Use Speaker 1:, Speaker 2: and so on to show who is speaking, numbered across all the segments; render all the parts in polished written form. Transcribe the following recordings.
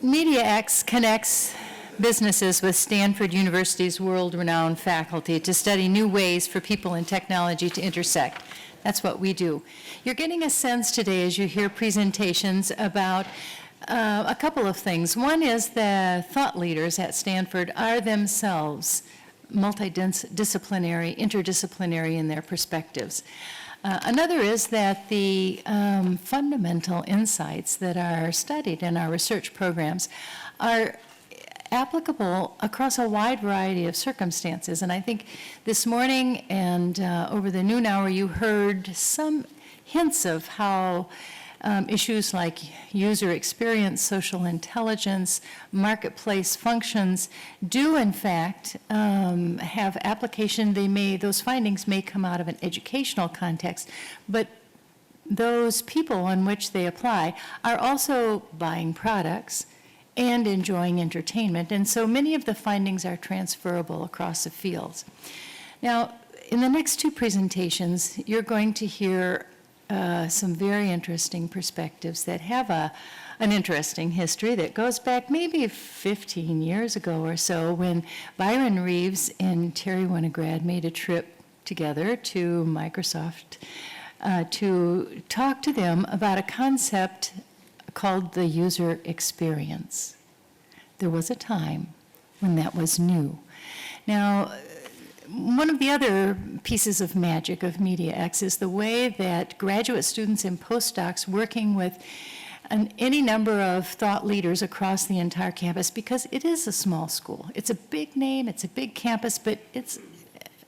Speaker 1: mediaX connects businesses with Stanford University's world-renowned faculty to study new ways for people and technology to intersect. That's what we do. You're getting a sense today as you hear presentations about a couple of things. One is the thought leaders at Stanford are themselves multidisciplinary, interdisciplinary in their perspectives. Another is that the fundamental insights that are studied in our research programs are applicable across a wide variety of circumstances. And I think this morning and over the noon hour, you heard some hints of how issues like user experience, social intelligence, marketplace functions do in fact have application. Those findings may come out of an educational context, but those people on which they apply are also buying products and enjoying entertainment. And so many of the findings are transferable across the fields. Now, in the next two presentations, you're going to hear some very interesting perspectives that have an interesting history that goes back maybe 15 years ago or so when Byron Reeves and Terry Winograd made a trip together to Microsoft to talk to them about a concept called the user experience. There was a time when that was new. Now, one of the other pieces of magic of mediaX is the way that graduate students and postdocs working with any number of thought leaders across the entire campus, because it is a small school. It's a big name, it's a big campus, but it's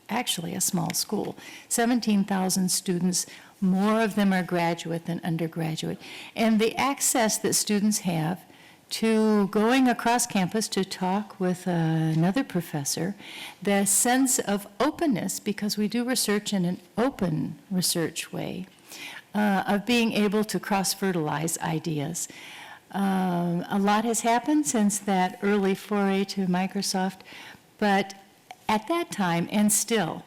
Speaker 1: actually a small school. 17,000 students, more of them are graduate than undergraduate. And the access that students have to going across campus to talk with another professor, the sense of openness, because we do research in an open research way, of being able to cross-fertilize ideas. A lot has happened since that early foray to Microsoft, but at that time, and still,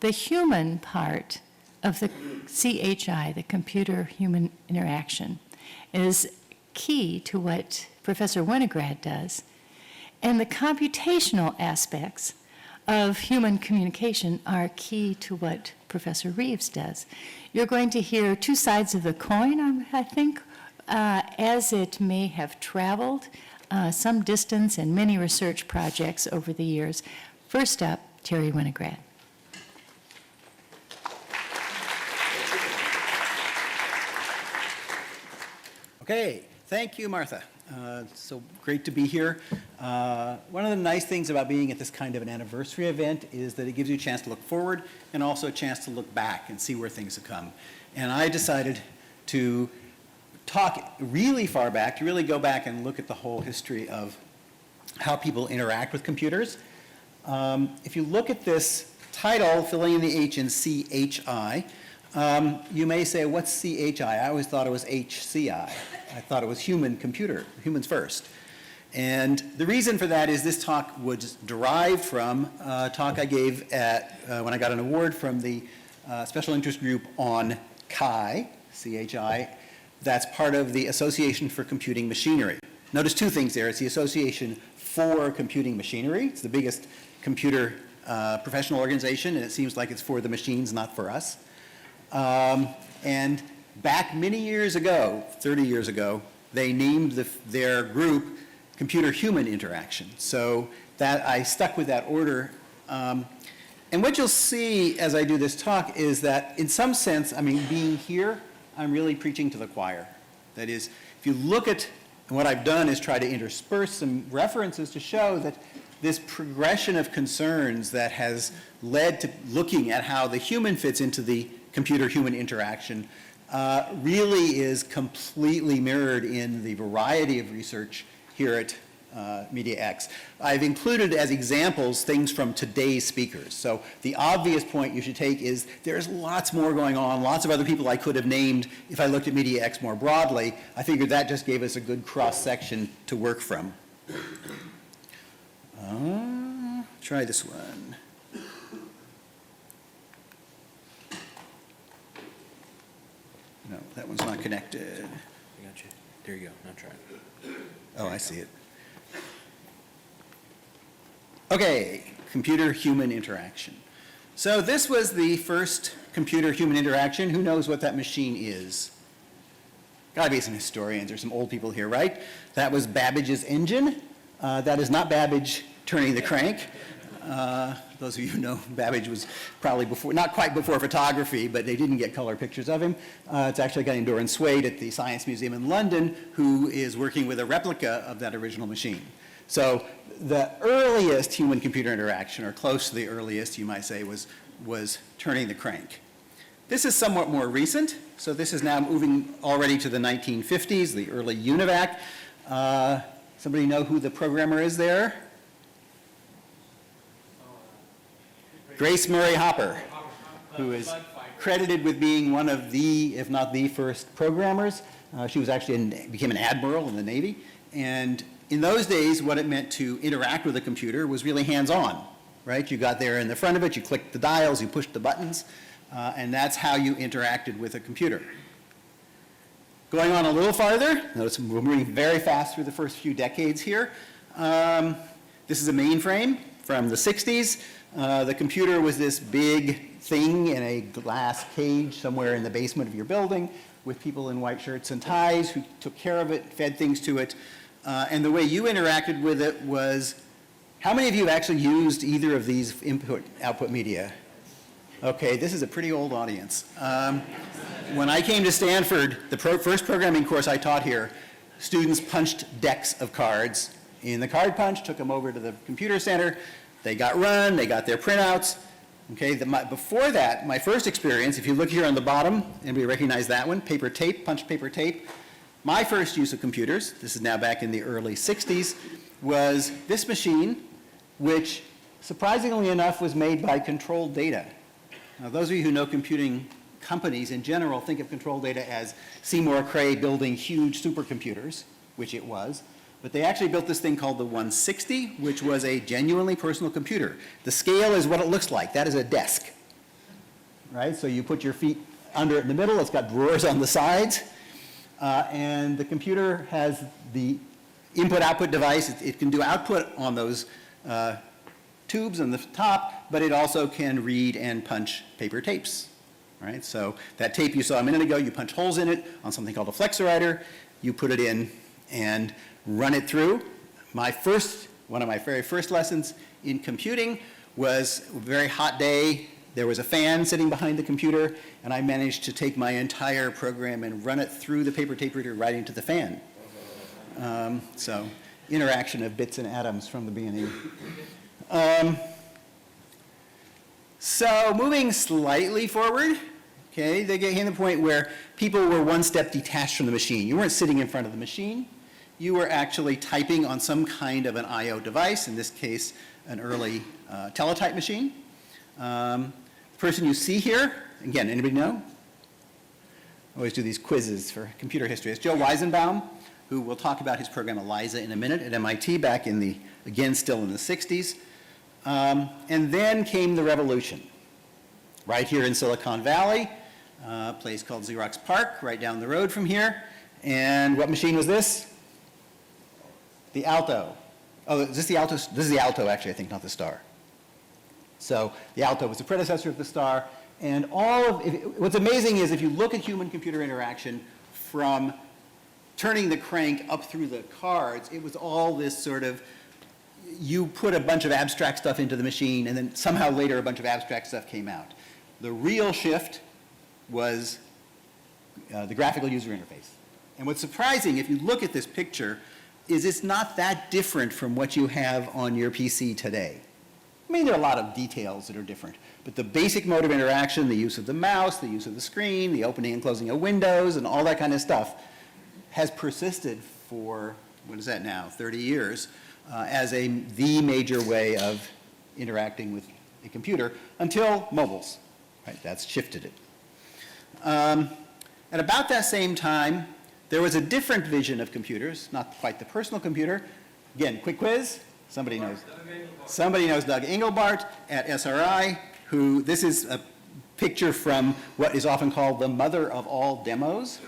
Speaker 1: the human part of the CHI, the computer-human interaction, is key to what Professor Winograd does. And the computational aspects of human communication are key to what Professor Reeves does. You're going to hear two sides of the coin, I think, as it may have traveled some distance in many research projects over the years. First up, Terry Winograd.
Speaker 2: Okay, thank you, Martha. So great to be here. One of the nice things about being at this kind of an anniversary event is that it gives you a chance to look forward and also a chance to look back and see where things have come. And I decided to talk really far back, to really go back and look at the whole history of how people interact with computers. If you look at this title, filling in the H in CHI, you may say, what's CHI? I always thought it was HCI. I thought it was human computer, humans first. And the reason for that is this talk was derived from a talk I gave at, when I got an award from the Special Interest Group on CHI, that's part of the Association for Computing Machinery. Notice two things there. It's the Association for Computing Machinery. It's the biggest computer professional organization, and it seems like it's for the machines, not for us. And back many years ago, 30 years ago, they named their group Computer-Human Interaction. So that I stuck with that order. And what you'll see as I do this talk is that in some sense, I mean, being here, I'm really preaching to the choir. That is, if you look at, and what I've done is try to intersperse some references to show that this progression of concerns that has led to looking at how the human fits into the computer-human interaction really is completely mirrored in the variety of research here at mediaX. I've included as examples things from today's speakers. So the obvious point you should take is there's lots more going on, lots of other people I could have named if I looked at mediaX more broadly. I figured that just gave us a good cross-section to work from. try this one. No, that one's not connected.
Speaker 3: I got you. There you go. Now try it.
Speaker 2: Oh, I see it. Okay, computer-human interaction. So this was the first computer-human interaction. Who knows what that machine is? Gotta be some historians or some old people here, right? That was Babbage's engine. That is not Babbage turning the crank. Those of you who know, Babbage was probably before, not quite before photography, but they didn't get color pictures of him. It's actually a guy named Doran Swade at the Science Museum in London who is working with a replica of that original machine. So the earliest human-computer interaction, or close to the earliest, you might say, was turning the crank. This is somewhat more recent, so this is now moving already to the 1950s, the early UNIVAC. Somebody know who the programmer is there? Grace Murray Hopper, who is credited with being one of the, if not the first programmers. She was actually became an admiral in the Navy. And in those days, what it meant to interact with a computer was really hands-on, right? You got there in the front of it, you clicked the dials, you pushed the buttons, and that's how you interacted with a computer. Going on a little farther, notice we're moving very fast through the first few decades here. This is a mainframe from the 60s. The computer was this big thing in a glass cage somewhere in the basement of your building with people in white shirts and ties who took care of it, fed things to it. And the way you interacted with it was, how many of you have actually used either of these input-output media? Okay, this is a pretty old audience. When I came to Stanford, the first programming course I taught here, students punched decks of cards in the card punch, took them over to the computer center. They got run, they got their printouts. Okay, before that, my first experience, if you look here on the bottom, anybody recognize that one? Paper tape, punched paper tape. My first use of computers, this is now back in the early 60s, was this machine, which surprisingly enough was made by Controlled Data. Now, those of you who know computing companies in general think of Controlled Data as Seymour Cray building huge supercomputers, which it was. But they actually built this thing called the 160, which was a genuinely personal computer. The scale is what it looks like. That is a desk, right? So you put your feet under it in the middle. It's got drawers on the sides. And the computer has the input-output device. It can do output on those tubes on the top, but it also can read and punch paper tapes, right? So that tape you saw a minute ago, you punch holes in it on something called a flexowriter. You put it in and run it through. One of my very first lessons in computing was a very hot day. There was a fan sitting behind the computer, and I managed to take my entire program and run it through the paper tape reader right into the fan. So interaction of bits and atoms from the beginning. So moving slightly forward, okay, they get to the point where people were one step detached from the machine. You weren't sitting in front of the machine. You were actually typing on some kind of an I/O device, in this case, an early teletype machine. The person you see here, again, anybody know? I always do these quizzes for computer history. It's Joe Weizenbaum, who will talk about his program ELIZA in a minute at MIT back in the, again, still in the 60s. And then came the revolution. Right here in Silicon Valley, a place called Xerox PARC, right down the road from here. And what machine was this? The Alto. Oh, is this the Alto? This is the Alto, actually, I think, not the Star. So the Alto was the predecessor of the Star. And what's amazing is if you look at human-computer interaction from turning the crank up through the cards, it was all this sort of, you put a bunch of abstract stuff into the machine, and then somehow later a bunch of abstract stuff came out. The real shift was the graphical user interface. And what's surprising, if you look at this picture, is it's not that different from what you have on your PC today. I mean, there are a lot of details that are different, but the basic mode of interaction, the use of the mouse, the use of the screen, the opening and closing of windows, and all that kind of stuff has persisted for, what is that now, 30 years, as the major way of interacting with a computer until mobiles, right? That's shifted it. At about that same time, there was a different vision of computers, not quite the personal computer. Again, quick quiz. Somebody knows. Somebody knows Doug Engelbart at SRI, who, this is a picture from what is often called the mother of all demos.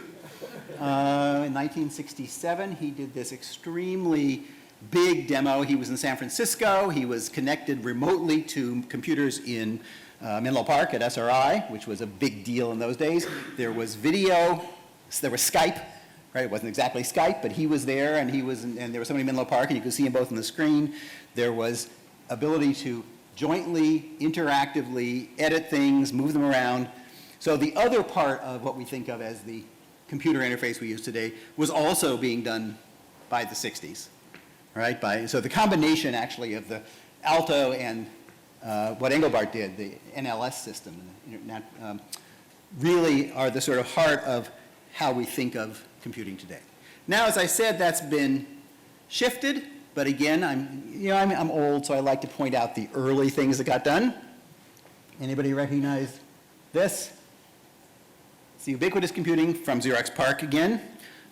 Speaker 2: In 1967, he did this extremely big demo. He was in San Francisco. He was connected remotely to computers in Menlo Park at SRI, which was a big deal in those days. There was video, there was Skype, right? It wasn't exactly Skype, but he was there, and there was somebody in Menlo Park, and you could see them both on the screen. There was ability to jointly, interactively edit things, move them around. So the other part of what we think of as the computer interface we use today was also being done by the 60s, right? So the combination, actually, of the Alto and what Engelbart did, the NLS system, really are the sort of heart of how we think of computing today. Now, as I said, that's been shifted, but again, I'm old, so I like to point out the early things that got done. Anybody recognize this? It's the ubiquitous computing from Xerox PARC again.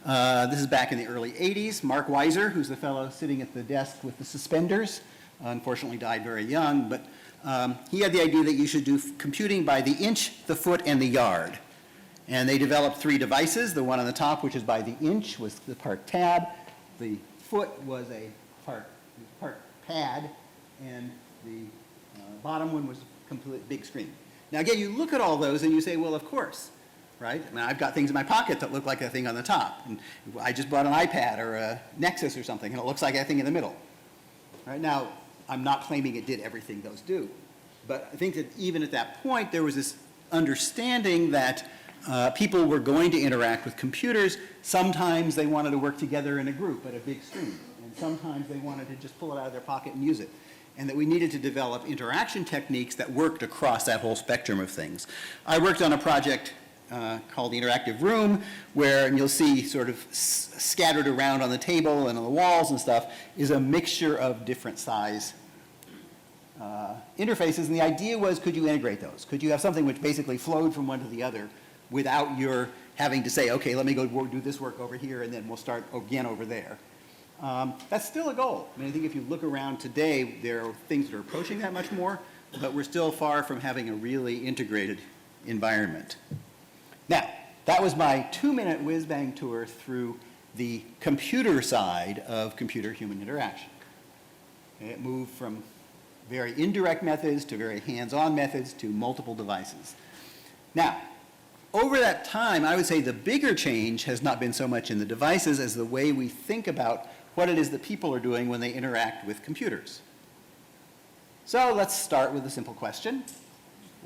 Speaker 2: This is back in the early 80s. Mark Weiser, who's the fellow sitting at the desk with the suspenders, unfortunately died very young, but he had the idea that you should do computing by the inch, the foot, and the yard. And they developed 3 devices. The one on the top, which is by the inch, was the PARC tab. The foot was a PARC pad, and the bottom one was a complete big screen. Now again, you look at all those and you say, well, of course, right? I mean, I've got things in my pocket that look like a thing on the top. And I just bought an iPad or a Nexus or something, and it looks like a thing in the middle. Right? Now, I'm not claiming it did everything those do, but I think that even at that point, there was this understanding that people were going to interact with computers. Sometimes they wanted to work together in a group at a big screen, and sometimes they wanted to just pull it out of their pocket and use it, and that we needed to develop interaction techniques that worked across that whole spectrum of things. I worked on a project called the Interactive Room, where, and you'll see sort of scattered around on the table and on the walls and stuff, is a mixture of different size interfaces. And the idea was, could you integrate those? Could you have something which basically flowed from one to the other without your having to say, okay, let me go do this work over here, and then we'll start again over there. That's still a goal. I mean, I think if you look around today, there are things that are approaching that much more, but we're still far from having a really integrated environment. Now, that was my 2-minute whiz-bang tour through the computer side of computer-human interaction. Okay, it moved from very indirect methods to very hands-on methods to multiple devices. Now, over that time, I would say the bigger change has not been so much in the devices as the way we think about what it is that people are doing when they interact with computers. So let's start with a simple question.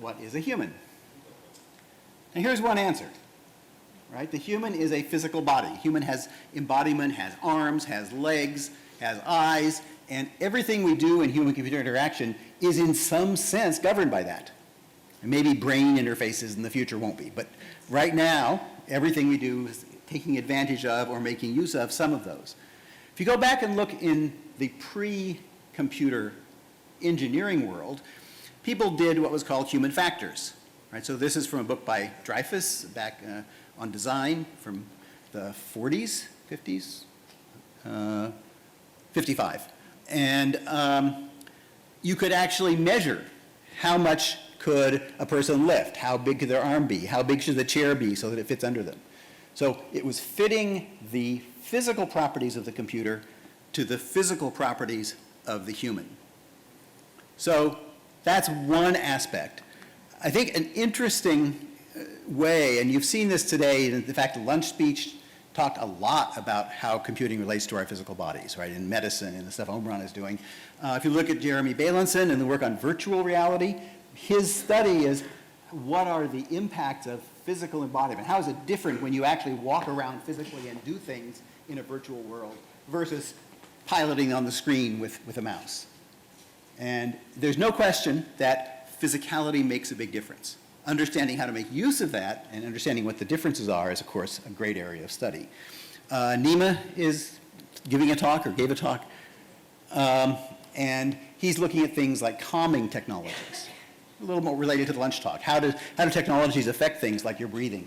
Speaker 2: What is a human? And here's one answer, right? The human is a physical body. Human has embodiment, has arms, has legs, has eyes, and everything we do in human-computer interaction is in some sense governed by that. And maybe brain interfaces in the future won't be, but right now, everything we do is taking advantage of or making use of some of those. If you go back and look in the pre-computer engineering world, people did what was called human factors. Right, so this is from a book by Dreyfus back on design from the 40s, 50s, 55. And you could actually measure how much could a person lift, how big could their arm be, how big should the chair be so that it fits under them. So it was fitting the physical properties of the computer to the physical properties of the human. So that's one aspect. I think an interesting way, and you've seen this today, in fact, the lunch speech talked a lot about how computing relates to our physical bodies, right, in medicine and the stuff Omran is doing. If you look at Jeremy Bailenson and the work on virtual reality, his study is what are the impacts of physical embodiment? How is it different when you actually walk around physically and do things in a virtual world versus piloting on the screen with a mouse? And there's no question that physicality makes a big difference. Understanding how to make use of that and understanding what the differences are is, of course, a great area of study. Nima is giving a talk, or gave a talk, and he's looking at things like calming technologies, a little more related to the lunch talk. How do technologies affect things like your breathing,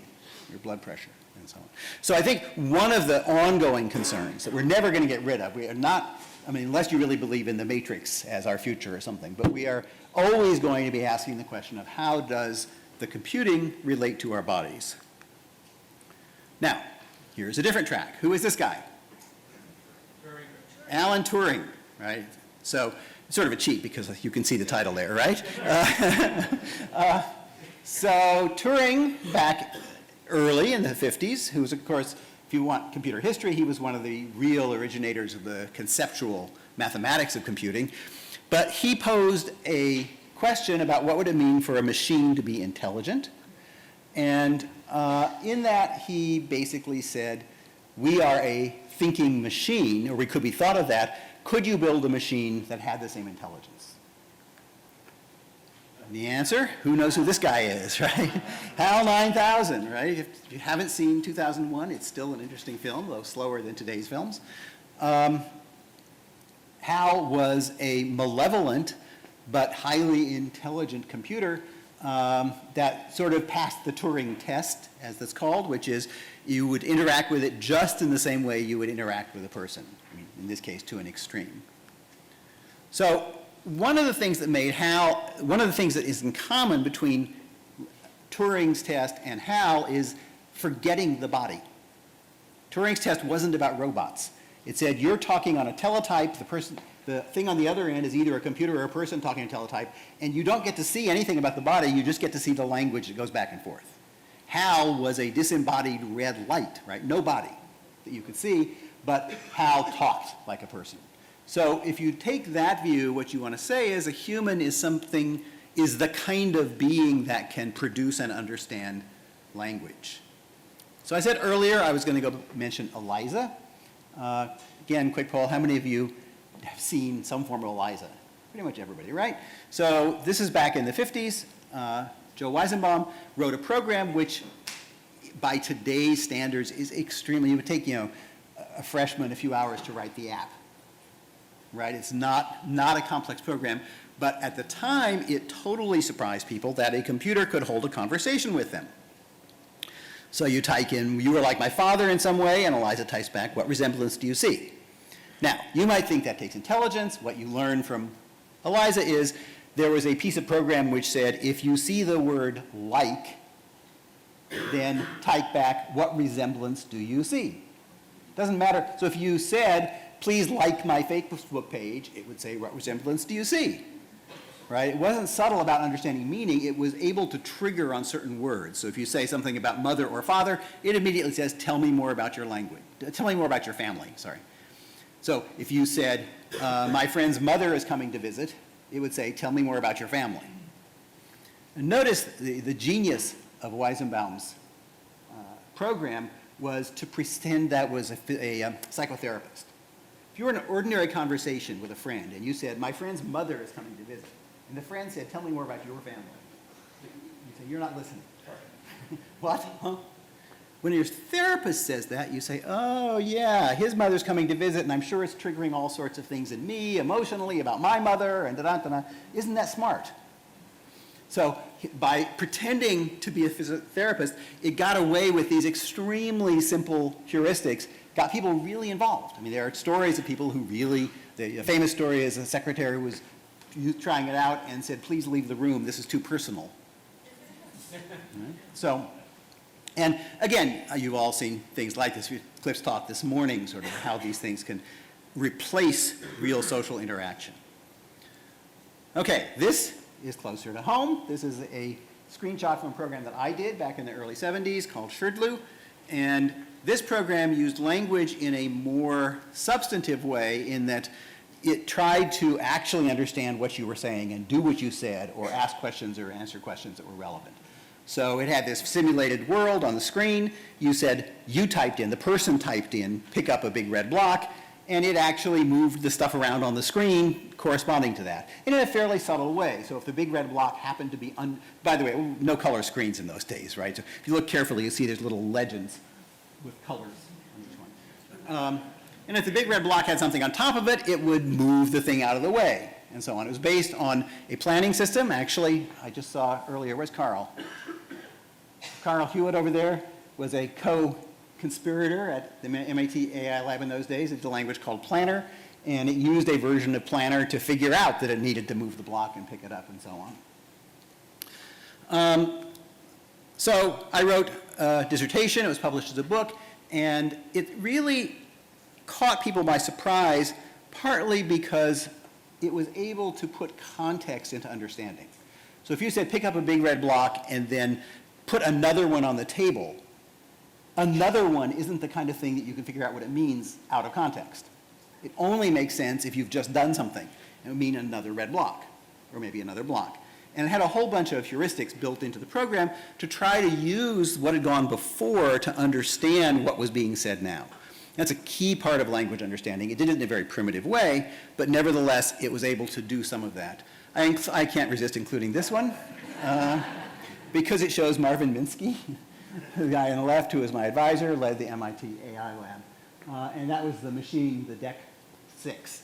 Speaker 2: your blood pressure, and so on? So I think one of the ongoing concerns that we're never going to get rid of, we are not I mean, unless you really believe in the matrix as our future or something, but we are always going to be asking the question of how does the computing relate to our bodies? Now, here's a different track. Who is this guy? Alan Turing, right? So it's sort of a cheat because you can see the title there, right? So Turing, back early in the 50s, who was, of course, if you want computer history, he was one of the real originators of the conceptual mathematics of computing. But he posed a question about what would it mean for a machine to be intelligent. And in that, he basically said, we are a thinking machine, or we could be thought of that. Could you build a machine that had the same intelligence? And the answer, who knows who this guy is, right? HAL 9000, right? If you haven't seen 2001, it's still an interesting film, though slower than today's films. HAL was a malevolent but highly intelligent computer that sort of passed the Turing test, as it's called, which is you would interact with it just in the same way you would interact with a person, I mean, in this case, to an extreme. So one of the things that made HAL, one of the things that is in common between Turing's test and HAL is forgetting the body. Turing's test wasn't about robots. It said you're talking on a teletype, the thing on the other end is either a computer or a person talking a teletype, and you don't get to see anything about the body, you just get to see the language that goes back and forth. HAL was a disembodied red light, right? No body that you could see, but HAL talked like a person. So if you take that view, what you want to say is a human is the kind of being that can produce and understand language. So I said earlier I was going to go mention ELIZA. Again, quick poll, how many of you have seen some form of ELIZA? Pretty much everybody, right? So this is back in the 50s. Joe Weizenbaum wrote a program which, by today's standards, is extremely, it would take, a freshman a few hours to write the app, right? It's not a complex program, but at the time, it totally surprised people that a computer could hold a conversation with them. So you type in, you were like my father in some way, and ELIZA types back, what resemblance do you see? Now, you might think that takes intelligence. What you learn from ELIZA is there was a piece of program which said, if you see the word like, then type back, what resemblance do you see? Doesn't matter. So if you said, please like my Facebook page, it would say, what resemblance do you see? Right? It wasn't subtle about understanding meaning. It was able to trigger on certain words. So if you say something about mother or father, it immediately says, tell me more about your language. Tell me more about your family, sorry. So if you said, my friend's mother is coming to visit, it would say, tell me more about your family. And notice the genius of Weizenbaum's program was to pretend that was a psychotherapist. If you were in an ordinary conversation with a friend and you said, my friend's mother is coming to visit, and the friend said, tell me more about your family, you say, you're not listening. What? Huh? When your therapist says that, you say, oh, yeah, his mother's coming to visit, and I'm sure it's triggering all sorts of things in me emotionally about my mother, and da-da-da-da. Isn't that smart? So by pretending to be a therapist, it got away with these extremely simple heuristics, got people really involved. I mean, there are stories of people who really, a famous story is a secretary was trying it out and said, please leave the room, this is too personal. Right? So, and again, you've all seen things like this. Cliff's talk this morning, sort of how these things can replace real social interaction. Okay, this is closer to home. This is a screenshot from a program that I did back in the early 70s called Shrdlu. And this program used language in a more substantive way in that it tried to actually understand what you were saying and do what you said or ask questions or answer questions that were relevant. So it had this simulated world on the screen. You said, you typed in, the person typed in, pick up a big red block, and it actually moved the stuff around on the screen corresponding to that, and in a fairly subtle way. So if the big red block happened to be, by the way, no color screens in those days, right? So if you look carefully, you see there's little legends with colors on each one. And if the big red block had something on top of it, it would move the thing out of the way, and so on. It was based on a planning system. Actually, I just saw earlier, where's Carl? Carl Hewitt over there was a co-conspirator at the MIT AI lab in those days. It's a language called Planner. And it used a version of Planner to figure out that it needed to move the block and pick it up and so on. So I wrote a dissertation. It was published as a book. And it really caught people by surprise, partly because it was able to put context into understanding. So if you said pick up a big red block and then put another one on the table, another one isn't the kind of thing that you can figure out what it means out of context. It only makes sense if you've just done something. It would mean another red block, or maybe another block. And it had a whole bunch of heuristics built into the program to try to use what had gone before to understand what was being said now. That's a key part of language understanding. It did it in a very primitive way, but nevertheless, it was able to do some of that. I can't resist including this one, because it shows Marvin Minsky, the guy on the left who was my advisor, led the MIT AI lab. And that was the machine, the DEC 6.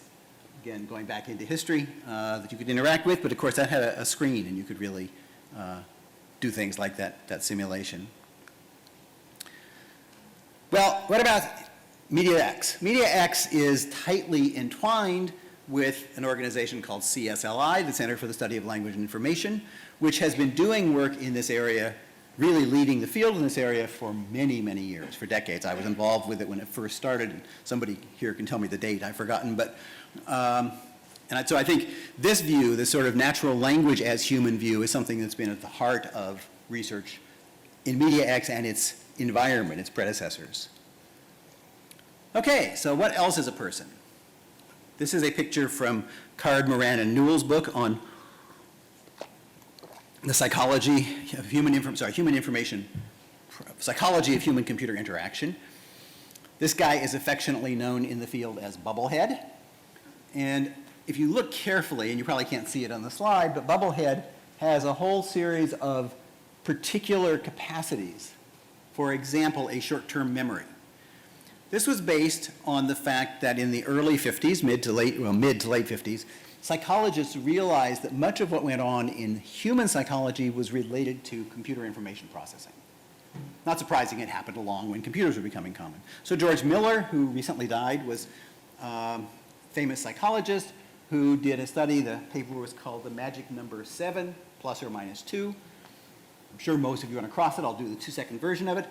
Speaker 2: Again, going back into history that you could interact with, but of course that had a screen and you could really do things like that simulation. Well, what about mediaX? mediaX is tightly entwined with an organization called CSLI, the Center for the Study of Language and Information, which has been doing work in this area, really leading the field in this area for many, many years, for decades. I was involved with it when it first started, and somebody here can tell me the date, I've forgotten, but so I think this view, this sort of natural language as human view, is something that's been at the heart of research in mediaX and its environment, its predecessors. Okay, so what else is a person? This is a picture from Card, Moran, and Newell's book on the psychology of psychology of human-computer interaction. This guy is affectionately known in the field as Bubblehead. And if you look carefully, and you probably can't see it on the slide, but Bubblehead has a whole series of particular capacities. For example, a short-term memory. This was based on the fact that in the early 50s, mid to late 50s, psychologists realized that much of what went on in human psychology was related to computer information processing. Not surprising, it happened along when computers were becoming common. So George Miller, who recently died, was a famous psychologist who did a study. The paper was called The Magic Number 7, plus or minus 2. I'm sure most of you run across it. I'll do the 2-second version of it.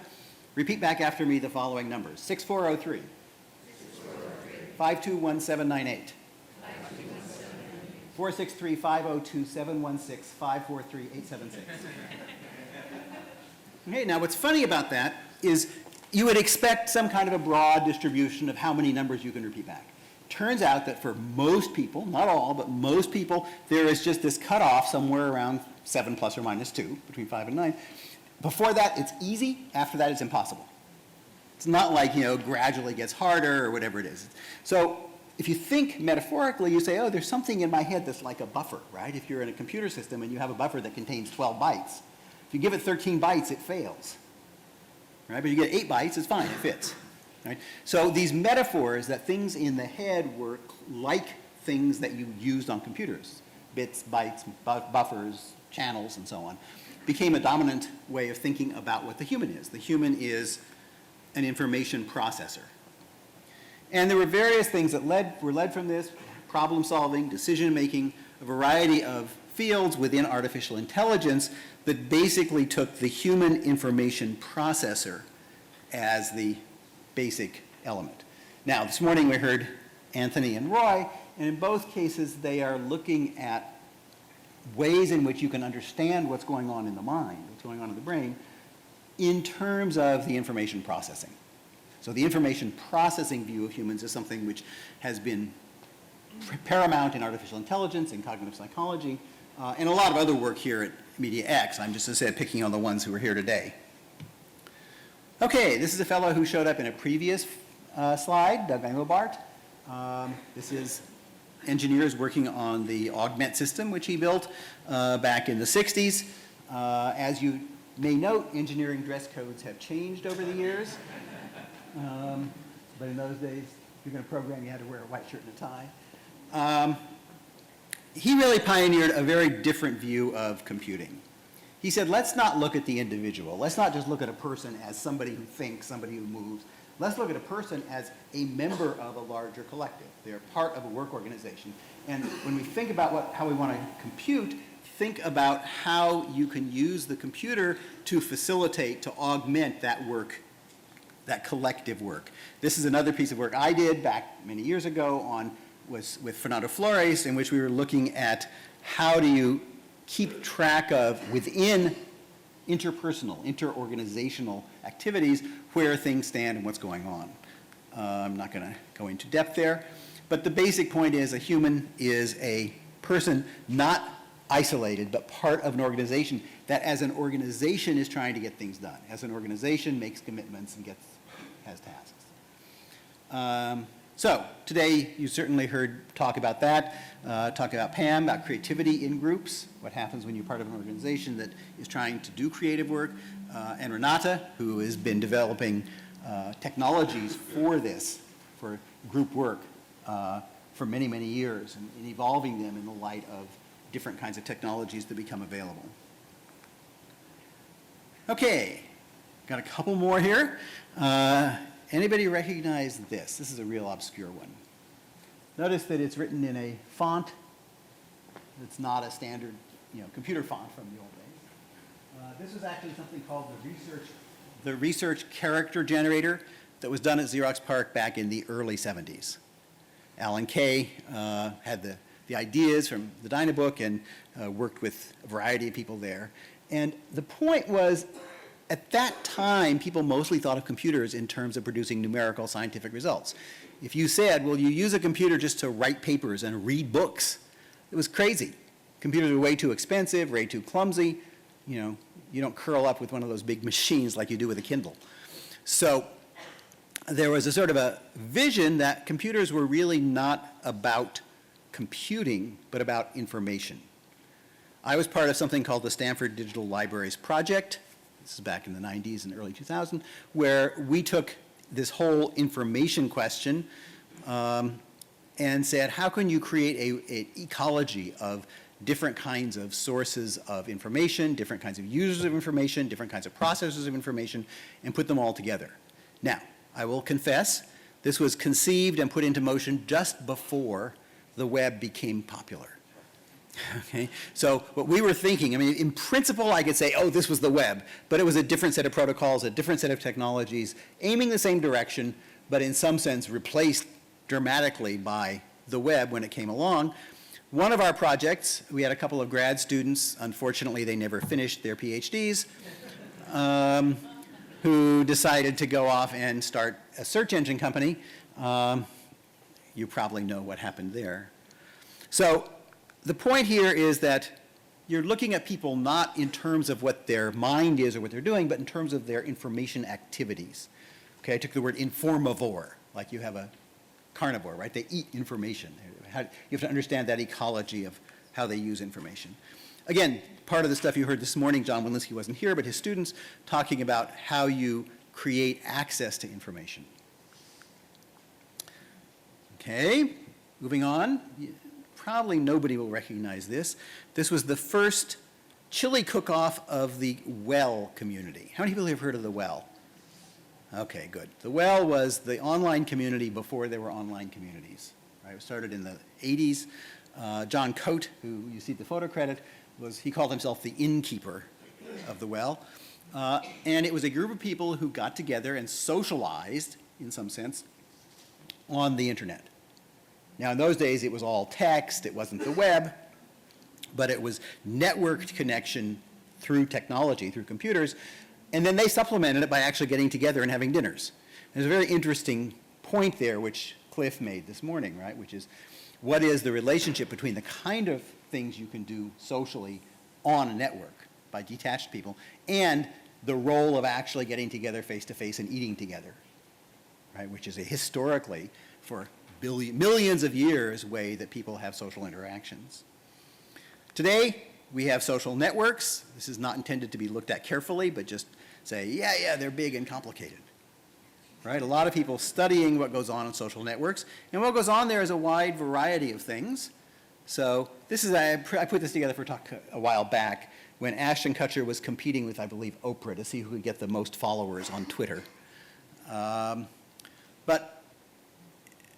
Speaker 2: Repeat back after me the following numbers: 6403, 521798, 463 502 716 543 876. Okay, now what's funny about that is you would expect some kind of a broad distribution of how many numbers you can repeat back. Turns out that for most people, not all, but most people, there is just this cutoff somewhere around 7 plus or minus 2, between 5 and 9. Before that, it's easy. After that, it's impossible. It's not like, gradually gets harder or whatever it is. So if you think metaphorically, you say, oh, there's something in my head that's like a buffer, right? If you're in a computer system and you have a buffer that contains 12 bytes, if you give it 13 bytes, it fails, right? But you get 8 bytes, it's fine, it fits, right? So these metaphors that things in the head were like things that you used on computers, bits, bytes, buffers, channels, and so on, became a dominant way of thinking about what the human is. The human is an information processor. And there were various things that were led from this: problem solving, decision making, a variety of fields within artificial intelligence that basically took the human information processor as the basic element. Now, this morning we heard Anthony and Roy, and in both cases they are looking at ways in which you can understand what's going on in the mind, what's going on in the brain, in terms of the information processing. So the information processing view of humans is something which has been paramount in artificial intelligence and cognitive psychology, and a lot of other work here at mediaX. I'm just, as I said, picking on the ones who are here today. Okay, this is a fellow who showed up in a previous slide, Doug Engelbart. This is engineers working on the augment system, which he built back in the 60s. As you may note, engineering dress codes have changed over the years. But in those days, if you're going to program, you had to wear a white shirt and a tie. He really pioneered a very different view of computing. He said, let's not look at the individual. Let's not just look at a person as somebody who thinks, somebody who moves. Let's look at a person as a member of a larger collective. They're part of a work organization. And when we think about how we want to compute, think about how you can use the computer to facilitate, to augment that work, that collective work. This is another piece of work I did back many years ago with Fernando Flores, in which we were looking at how do you keep track of within interpersonal, interorganizational activities where things stand and what's going on. I'm not going to go into depth there, but the basic point is a human is a person not isolated, but part of an organization that as an organization is trying to get things done. As an organization makes commitments and has tasks. So today you certainly heard talk about that, talk about Pam, about creativity in groups, what happens when you're part of an organization that is trying to do creative work, and Renata, who has been developing technologies for this, for group work, for many, many years, and evolving them in the light of different kinds of technologies that become available. Okay, got a couple more here. Anybody recognize this? This is a real obscure one. Notice that it's written in a font that's not a standard, computer font from the old days. This was actually something called the research character generator that was done at Xerox PARC back in the early 70s. Alan Kay had the ideas from the Dynabook and worked with a variety of people there. And the point was, at that time, people mostly thought of computers in terms of producing numerical scientific results. If you said, well, you use a computer just to write papers and read books, it was crazy. Computers were way too expensive, way too clumsy. You don't curl up with one of those big machines like you do with a Kindle. So there was a sort of a vision that computers were really not about computing, but about information. I was part of something called the Stanford Digital Libraries Project. This is back in the 90s and early 2000s, where we took this whole information question and said, how can you create an ecology of different kinds of sources of information, different kinds of users of information, different kinds of processors of information, and put them all together. Now, I will confess, this was conceived and put into motion just before the web became popular. Okay, so what we were thinking, in principle I could say, oh, this was the web, but it was a different set of protocols, a different set of technologies, aiming the same direction, but in some sense replaced dramatically by the web when it came along. One of our projects, we had a couple of grad students, unfortunately they never finished their PhDs, who decided to go off and start a search engine company. You probably know what happened there. So the point here is that you're looking at people not in terms of what their mind is or what they're doing, but in terms of their information activities. Okay, I took the word informavore, like you have a carnivore, right? They eat information. You have to understand that ecology of how they use information. Again, part of the stuff you heard this morning, John Wilinski wasn't here, but his students talking about how you create access to information. Okay, moving on. Probably nobody will recognize this. This was the first chili cook-off of the Well community. How many people have heard of the Well? Okay, good. The Well was the online community before there were online communities. Right? It started in the 80s. John Coate, who you see the photo credit, he called himself the innkeeper of the Well. And it was a group of people who got together and socialized, in some sense, on the internet. Now, in those days, it was all text, it wasn't the web, but it was networked connection through technology, through computers, and then they supplemented it by actually getting together and having dinners. There's a very interesting point there, which Cliff made this morning, right, which is, what is the relationship between the kind of things you can do socially on a network by detached people and the role of actually getting together face-to-face and eating together, right, which is a historically, for millions of years, way that people have social interactions. Today, we have social networks. This is not intended to be looked at carefully, but just say, yeah, they're big and complicated. Right? A lot of people studying what goes on social networks, and what goes on there is a wide variety of things. So this is, I put this together for a talk a while back when Ashton Kutcher was competing with, I believe, Oprah to see who could get the most followers on Twitter. But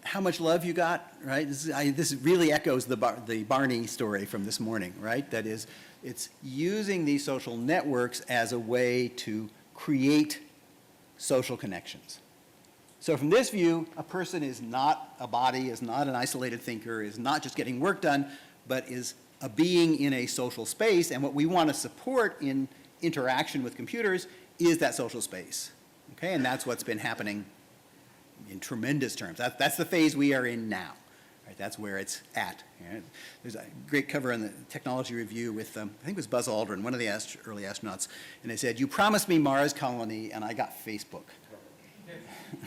Speaker 2: how much love you got, right? This really echoes the Barney story from this morning, right? That is, it's using these social networks as a way to create social connections. So from this view, a person is not a body, is not an isolated thinker, is not just getting work done, but is a being in a social space, and what we want to support in interaction with computers is that social space, okay? And that's what's been happening in tremendous terms. That's the phase we are in now, right? That's where it's at. Right? There's a great cover in the Technology Review with, I think it was Buzz Aldrin, one of the early astronauts, and they said, "You promised me Mars colony, and I got Facebook."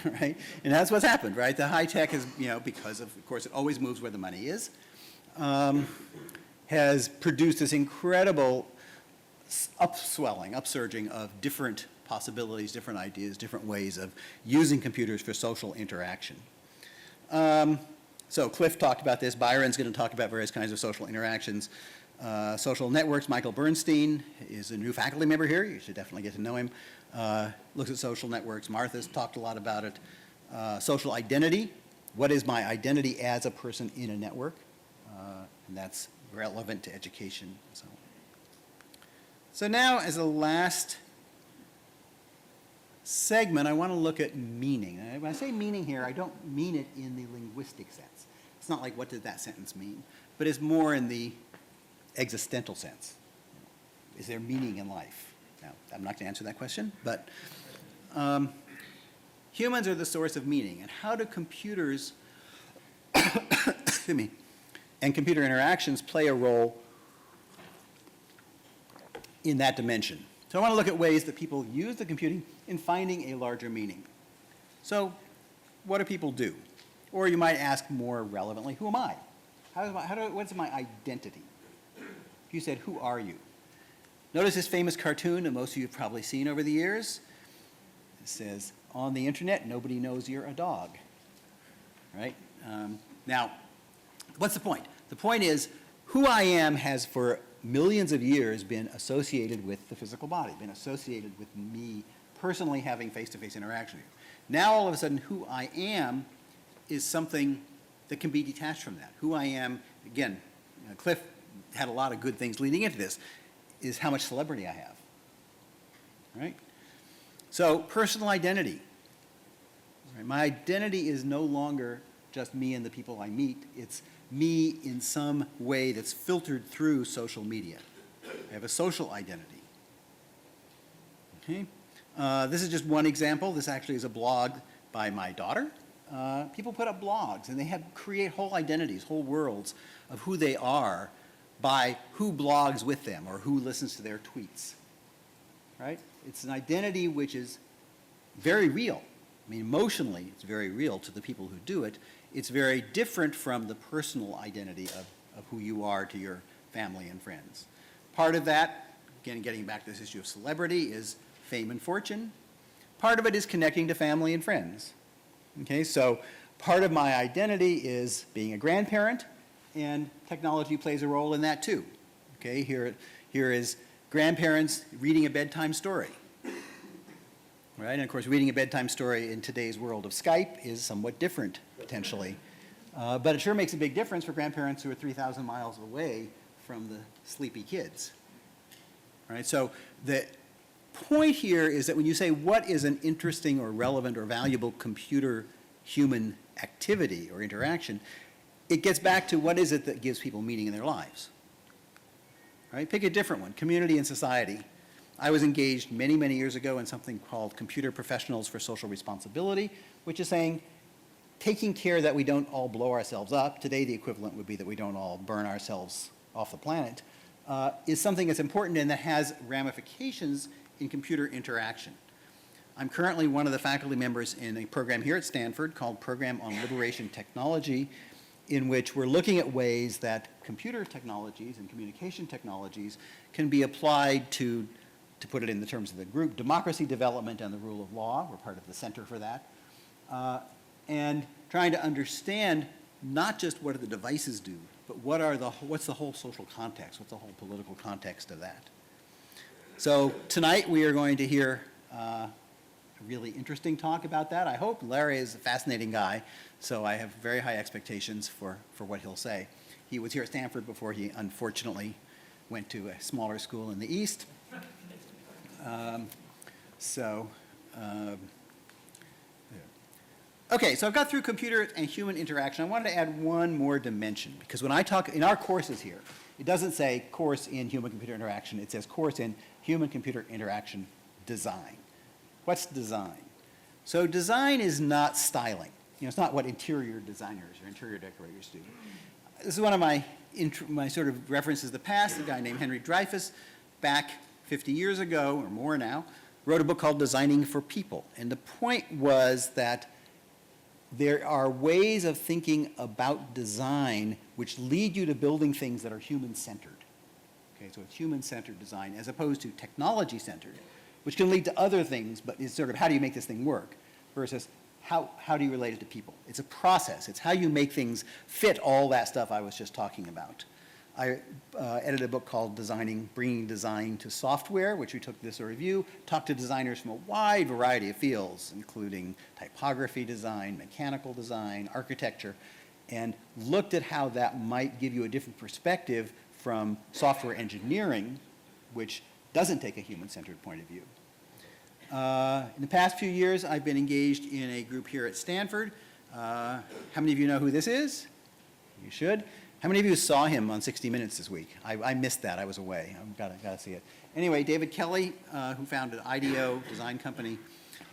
Speaker 2: Right? And that's what's happened, right? The high tech is, because of course, it always moves where the money is, has produced this incredible upsurging of different possibilities, different ideas, different ways of using computers for social interaction. So Cliff talked about this. Byron's going to talk about various kinds of social interactions. Social networks, Michael Bernstein is a new faculty member here. You should definitely get to know him. Looks at social networks. Martha's talked a lot about it. Social identity. What is my identity as a person in a network? And that's relevant to education and so on. So now, as a last segment, I want to look at meaning. And when I say meaning here, I don't mean it in the linguistic sense. It's not like, what did that sentence mean? But it's more in the existential sense. Is there meaning in life? Now, I'm not going to answer that question, but humans are the source of meaning. And how do computers, excuse me, and computer interactions play a role in that dimension? So I want to look at ways that people use the computing in finding a larger meaning. So what do people do? Or you might ask more relevantly, who am I? What's my identity? If you said, who are you? Notice this famous cartoon that most of you have probably seen over the years. It says, on the internet, nobody knows you're a dog, right? Now, what's the point? The point is, who I am has for millions of years been associated with the physical body, been associated with me personally having face-to-face interaction with you. Now, all of a sudden, who I am is something that can be detached from that. Who I am, again, Cliff had a lot of good things leading into this, is how much celebrity I have, right? So personal identity. Right? My identity is no longer just me and the people I meet. It's me in some way that's filtered through social media. I have a social identity. Okay? This is just one example. This actually is a blog by my daughter. People put up blogs, and they create whole identities, whole worlds of who they are by who blogs with them or who listens to their tweets, right? It's an identity which is very real. I mean, emotionally, it's very real to the people who do it. It's very different from the personal identity of who you are to your family and friends. Part of that, again, getting back to this issue of celebrity, is fame and fortune. Part of it is connecting to family and friends. Okay, so part of my identity is being a grandparent, and technology plays a role in that too. Okay, here is grandparents reading a bedtime story. Right, and of course, reading a bedtime story in today's world of Skype is somewhat different, potentially. But it sure makes a big difference for grandparents who are 3,000 miles away from the sleepy kids. Right, so the point here is that when you say what is an interesting or relevant or valuable computer-human activity or interaction, it gets back to what is it that gives people meaning in their lives. Right? Pick a different one, community and society. I was engaged many, many years ago in something called Computer Professionals for Social Responsibility, which is saying taking care that we don't all blow ourselves up. Today the equivalent would be that we don't all burn ourselves off the planet, is something that's important and that has ramifications in computer interaction. I'm currently one of the faculty members in a program here at Stanford called Program on Liberation Technology, in which we're looking at ways that computer technologies and communication technologies can be applied to put it in the terms of the group, democracy development and the rule of law. We're part of the center for that. And trying to understand not just what do the devices do, but what's the whole social context, what's the whole political context of that. So tonight we are going to hear really interesting talk about that, I hope. Larry is a fascinating guy, so I have very high expectations for what he'll say. He was here at Stanford before he unfortunately went to a smaller school in the East. Okay, so I've got through computer and human interaction. I wanted to add one more dimension, because when I talk in our courses here, it doesn't say course in human-computer interaction. It says course in human-computer interaction design. What's design? So design is not styling. It's not what interior designers or interior decorators do. This is one of my sort of references to the past. A guy named Henry Dreyfuss, back 50 years ago or more now, wrote a book called Designing for People. And the point was that there are ways of thinking about design which lead you to building things that are human-centered. Okay, so it's human-centered design as opposed to technology-centered, which can lead to other things, but it's sort of how do you make this thing work versus how do you relate it to people? It's a process. It's how you make things fit all that stuff I was just talking about. I edited a book called Bringing Design to Software, which we took this a review, talked to designers from a wide variety of fields, including typography design, mechanical design, architecture, and looked at how that might give you a different perspective from software engineering, which doesn't take a human-centered point of view. In the past few years, I've been engaged in a group here at Stanford. How many of you know who this is? You should. How many of you saw him on 60 Minutes this week? I missed that. I was away. I've got to see it. Anyway, David Kelly, who founded IDEO Design Company,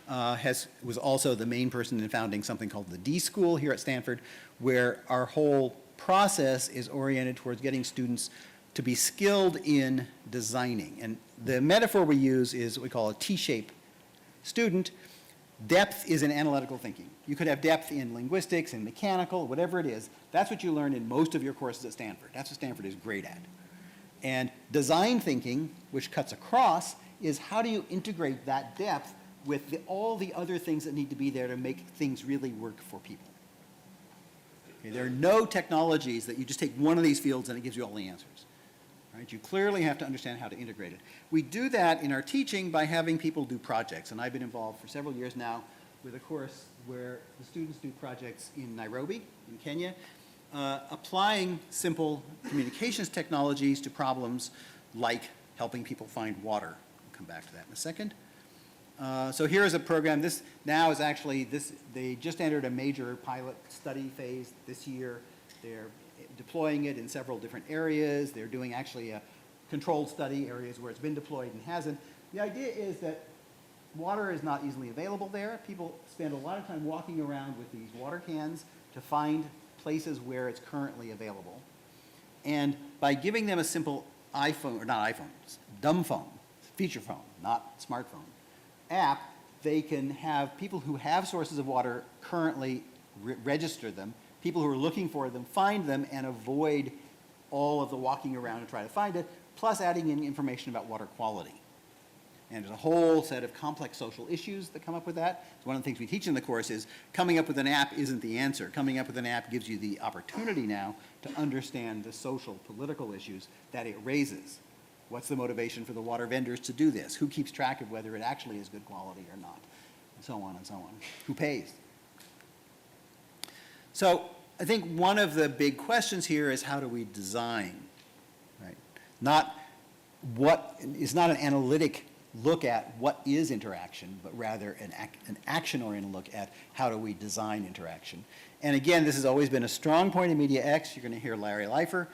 Speaker 2: was also the main person in founding something called the D School here at Stanford, where our whole process is oriented towards getting students to be skilled in designing. And the metaphor we use is what we call a T-shaped student. Depth is in analytical thinking. You could have depth in linguistics and mechanical, whatever it is. That's what you learn in most of your courses at Stanford. That's what Stanford is great at. And design thinking, which cuts across, is how do you integrate that depth with all the other things that need to be there to make things really work for people. Okay, there are no technologies that you just take one of these fields and it gives you all the answers. Right? You clearly have to understand how to integrate it. We do that in our teaching by having people do projects, and I've been involved for several years now with a course where the students do projects in Nairobi, in Kenya, applying simple communications technologies to problems like helping people find water. I'll come back to that in a second. So here is a program. This now is actually, they just entered a major pilot study phase this year. They're deploying it in several different areas. They're doing actually a controlled study, areas where it's been deployed and hasn't. The idea is that water is not easily available there. People spend a lot of time walking around with these water cans to find places where it's currently available. And by giving them a simple iPhone, or not iPhone, dumb phone, feature phone, not smartphone, app, they can have people who have sources of water currently register them, people who are looking for them find them and avoid all of the walking around to try to find it, plus adding in information about water quality. And there's a whole set of complex social issues that come up with that. So one of the things we teach in the course is coming up with an app isn't the answer. Coming up with an app gives you the opportunity now to understand the social, political issues that it raises. What's the motivation for the water vendors to do this? Who keeps track of whether it actually is good quality or not? And so on and so on. Who pays? So I think one of the big questions here is how do we design, right? It's not an analytic look at what is interaction, but rather an action-oriented look at how do we design interaction. And again, this has always been a strong point in mediaX. You're going to hear Larry Leifer,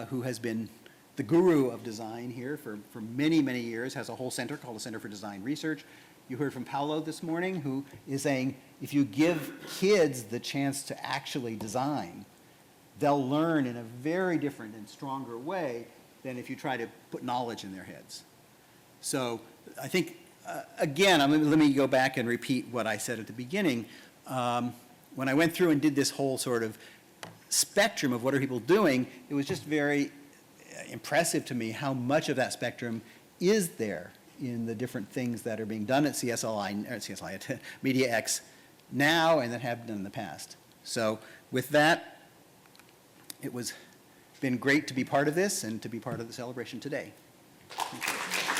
Speaker 2: who has been the guru of design here for many, many years, has a whole center called the Center for Design Research. You heard from Paolo this morning, who is saying if you give kids the chance to actually design, they'll learn in a very different and stronger way than if you try to put knowledge in their heads. So I think, again, let me go back and repeat what I said at the beginning. When I went through and did this whole sort of spectrum of what are people doing, it was just very impressive to me how much of that spectrum is there in the different things that are being done at at mediaX now and that have been done in the past. So with that, it was been great to be part of this and to be part of the celebration today. Thank you.